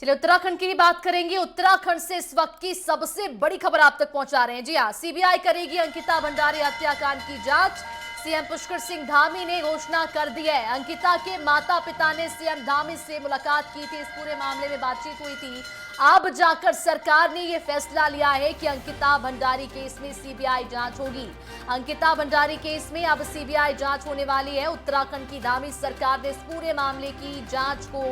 चलिए उत्तराखंड की भी बात करेंगे। उत्तराखंड से इस वक्त की सबसे बड़ी खबर आप तक पहुंचा रहे हैं। जी हां, सीबीआई करेगी अंकिता भंडारी हत्याकांड की जांच। सीएम पुष्कर सिंह धामी ने घोषणा कर दी है। अंकिता के माता पिता ने सीएम धामी से मुलाकात की थी, इस पूरे मामले में बातचीत हुई थी। अब जाकर सरकार ने यह फैसला लिया है कि अंकिता भंडारी केस में सीबीआई जांच होगी। अंकिता भंडारी केस में अब सीबीआई जांच होने वाली है। उत्तराखंड की धामी सरकार ने इस पूरे मामले की जांच को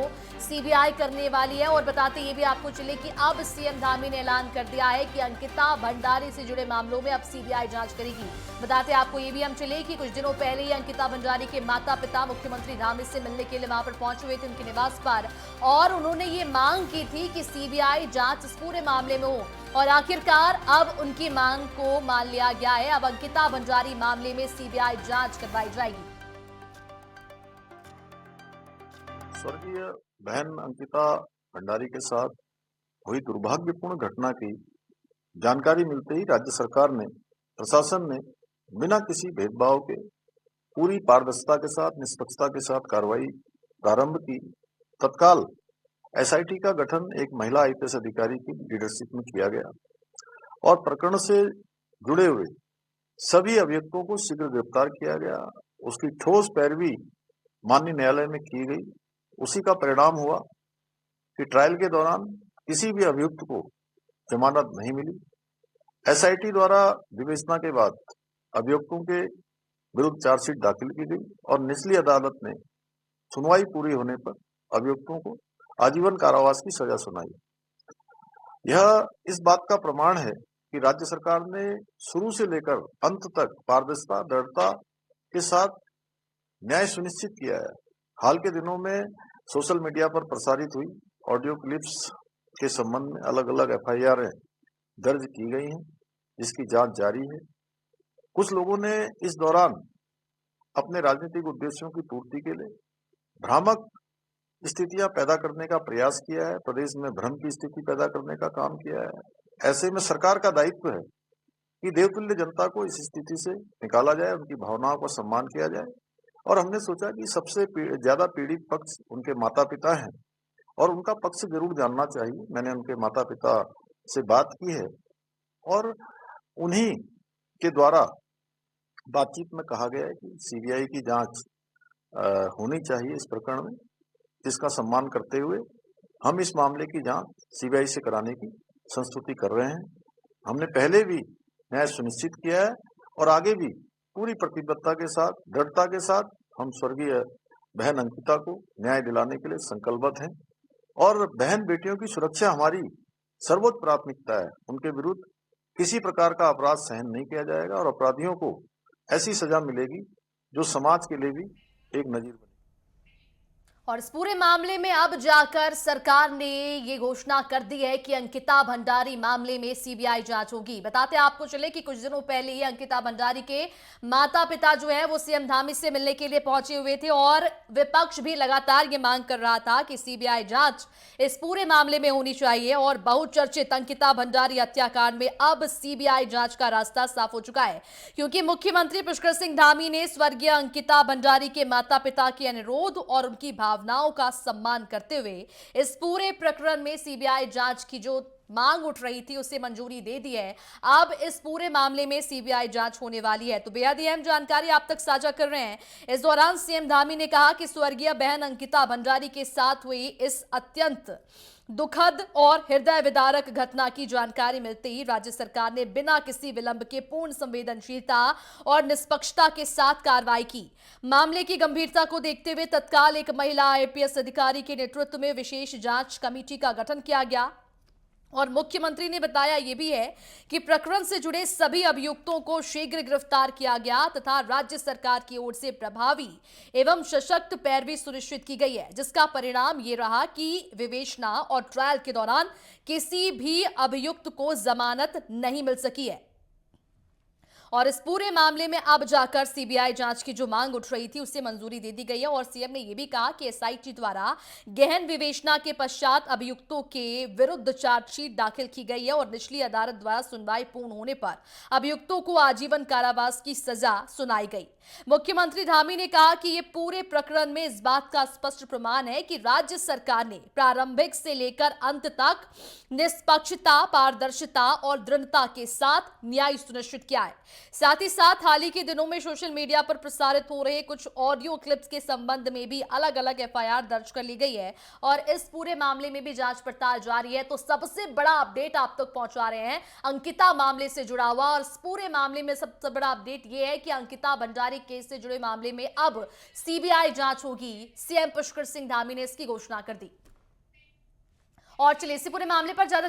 सीबीआई करने वाली है। और बताते ये भी आपको चले कि अब सीएम धामी ने ऐलान कर दिया है कि अंकिता भंडारी से जुड़े मामलों में अब सीबीआई जांच करेगी। बताते आपको ये भी हम चले कि कुछ दिनों पहले ही अंकिता भंडारी के माता पिता मुख्यमंत्री धामी से मिलने के लिए वहां पर पहुंचे हुए थे, उनके निवास पर, और उन्होंने ये मांग की थी कि सीबीआई जांच इस पूरे मामले में हो। और आखिरकार अब उनकी मांग को मान लिया गया है। अब अंकिता भंडारी मामले में सीबीआई जांच करवाई जाएगी। स्वर्गीय बहन अंकिता भंडारी के साथ हुई दुर्भाग्यपूर्ण घटना की जानकारी मिलते ही राज्य सरकार ने, प्रशासन ने बिना किसी भेदभाव के पूरी पारदर्शिता के साथ, निष्पक्षता के साथ कार्रवाई प्रारंभ की। तत्काल एसआईटी का गठन एक महिला आईपीएस अधिकारी की लीडरशिप में किया गया और प्रकरण से जुड़े हुए सभी अभियुक्तों को शीघ्र गिरफ्तार किया गया। उसकी ठोस पैरवी माननीय न्यायालय में की गई। उसी का परिणाम हुआ कि ट्रायल के दौरान किसी भी अभियुक्त को जमानत नहीं मिली। एसआईटी द्वारा विवेचना के बाद अभियुक्तों के विरुद्ध चार्जशीट दाखिल की गई और निचली अदालत ने सुनवाई पूरी होने पर अभियुक्तों को आजीवन कारावास की सजा सुनाई। यह इस बात का प्रमाण है कि राज्य सरकार ने शुरू से लेकर अंत तक पारदर्शिता, दृढ़ता के साथ न्याय सुनिश्चित किया है। हाल के दिनों में सोशल मीडिया पर प्रसारित हुई ऑडियो क्लिप्स के संबंध में अलग अलग एफआईआर दर्ज की गई हैं, जिसकी जांच जारी है। कुछ लोगों ने इस दौरान अपने राजनीतिक उद्देश्यों की पूर्ति के लिए भ्रामक स्थितियां पैदा करने का प्रयास किया है, प्रदेश में भ्रम की स्थिति पैदा करने का काम किया है। ऐसे में सरकार का दायित्व है कि देवतुल्य जनता को इस स्थिति से निकाला जाए, उनकी भावनाओं का सम्मान किया जाए। और हमने सोचा कि सबसे ज्यादा पीड़ित पक्ष उनके माता पिता हैं और उनका पक्ष जरूर जानना चाहिए। मैंने उनके माता पिता से बात की है और उन्हीं के द्वारा बातचीत में कहा गया है कि सीबीआई की जांच होनी चाहिए इस प्रकरण में, जिसका सम्मान करते हुए हम इस मामले की जांच सीबीआई से कराने की संस्तुति कर रहे हैं। हमने पहले भी न्याय सुनिश्चित किया है और आगे भी पूरी प्रतिबद्धता के साथ, दृढ़ता के साथ हम स्वर्गीय बहन अंकिता को न्याय दिलाने के लिए संकल्पबद्ध हैं। और बहन बेटियों की सुरक्षा हमारी सर्वोच्च प्राथमिकता है। उनके विरुद्ध किसी प्रकार का अपराध सहन नहीं किया जाएगा और अपराधियों को ऐसी सजा मिलेगी जो समाज के लिए भी एक नजीर बने। और इस पूरे मामले में अब जाकर सरकार ने ये घोषणा कर दी है कि अंकिता भंडारी मामले में सीबीआई जांच होगी। बताते आपको चले कि कुछ दिनों पहले ही अंकिता भंडारी के माता पिता जो है वो सीएम धामी से मिलने के लिए पहुंचे हुए थे और विपक्ष भी लगातार ये मांग कर रहा था कि सीबीआई जांच इस पूरे मामले में होनी चाहिए। और बहुचर्चित अंकिता भंडारी हत्याकांड में अब सीबीआई जांच का रास्ता साफ हो चुका है, क्योंकि मुख्यमंत्री पुष्कर सिंह धामी ने स्वर्गीय अंकिता भंडारी के माता पिता के अनुरोध और उनकी भावनाओं का सम्मान करते हुए इस पूरे प्रकरण में सीबीआई जांच की जो मांग उठ रही थी उसे मंजूरी दे दी है। अब इस पूरे मामले में सीबीआई जांच होने वाली है। तो बेहद अहम जानकारी आप तक साझा कर रहे हैं। इस दौरान सीएम धामी ने कहा कि स्वर्गीय बहन अंकिता भंडारी के साथ हुई इस अत्यंत दुखद और हृदय विदारक घटना की जानकारी मिलते ही राज्य सरकार ने बिना किसी विलंब के पूर्ण संवेदनशीलता और निष्पक्षता के साथ कार्रवाई की। मामले की गंभीरता को देखते हुए तत्काल एक महिला आईपीएस अधिकारी के नेतृत्व में विशेष जांच कमेटी का गठन किया गया। और मुख्यमंत्री ने बताया यह भी है कि प्रकरण से जुड़े सभी अभियुक्तों को शीघ्र गिरफ्तार किया गया तथा राज्य सरकार की ओर से प्रभावी एवं सशक्त पैरवी सुनिश्चित की गई है, जिसका परिणाम यह रहा कि विवेचना और ट्रायल के दौरान किसी भी अभियुक्त को जमानत नहीं मिल सकी है। और इस पूरे मामले में अब जाकर सीबीआई जांच की जो मांग उठ रही थी उसे मंजूरी दे दी गई है और सीएम ने यह भी कहा कि एसआईटी द्वारा गहन विवेचना के पश्चात अभियुक्तों के विरुद्ध चार्जशीट दाखिल की गई है और निचली अदालत द्वारा सुनवाई पूर्ण होने पर अभियुक्तों को आजीवन कारावास की सजा सुनाई गई। मुख्यमंत्री धामी ने कहा कि यह पूरे प्रकरण में इस बात का स्पष्ट प्रमाण है कि राज्य सरकार ने प्रारंभिक से लेकर अंत तक निष्पक्षता, पारदर्शिता और दृढ़ता के साथ न्याय सुनिश्चित किया है। साथ ही साथ हाल ही के दिनों में सोशल मीडिया पर प्रसारित हो रहे कुछ ऑडियो क्लिप्स के संबंध में भी अलग अलग एफआईआर दर्ज कर ली गई है और इस पूरे मामले में भी जांच पड़ताल जारी है। तो सबसे बड़ा अपडेट आप तक पहुंचा रहे हैं अंकिता मामले से जुड़ा हुआ, और इस पूरे मामले में सबसे बड़ा अपडेट यह है कि अंकिता भंडारी केस से जुड़े मामले में अब सीबीआई जांच होगी। सीएम पुष्कर सिंह धामी ने इसकी घोषणा कर दी। और चलिए इसी पूरे मामले पर ज्यादा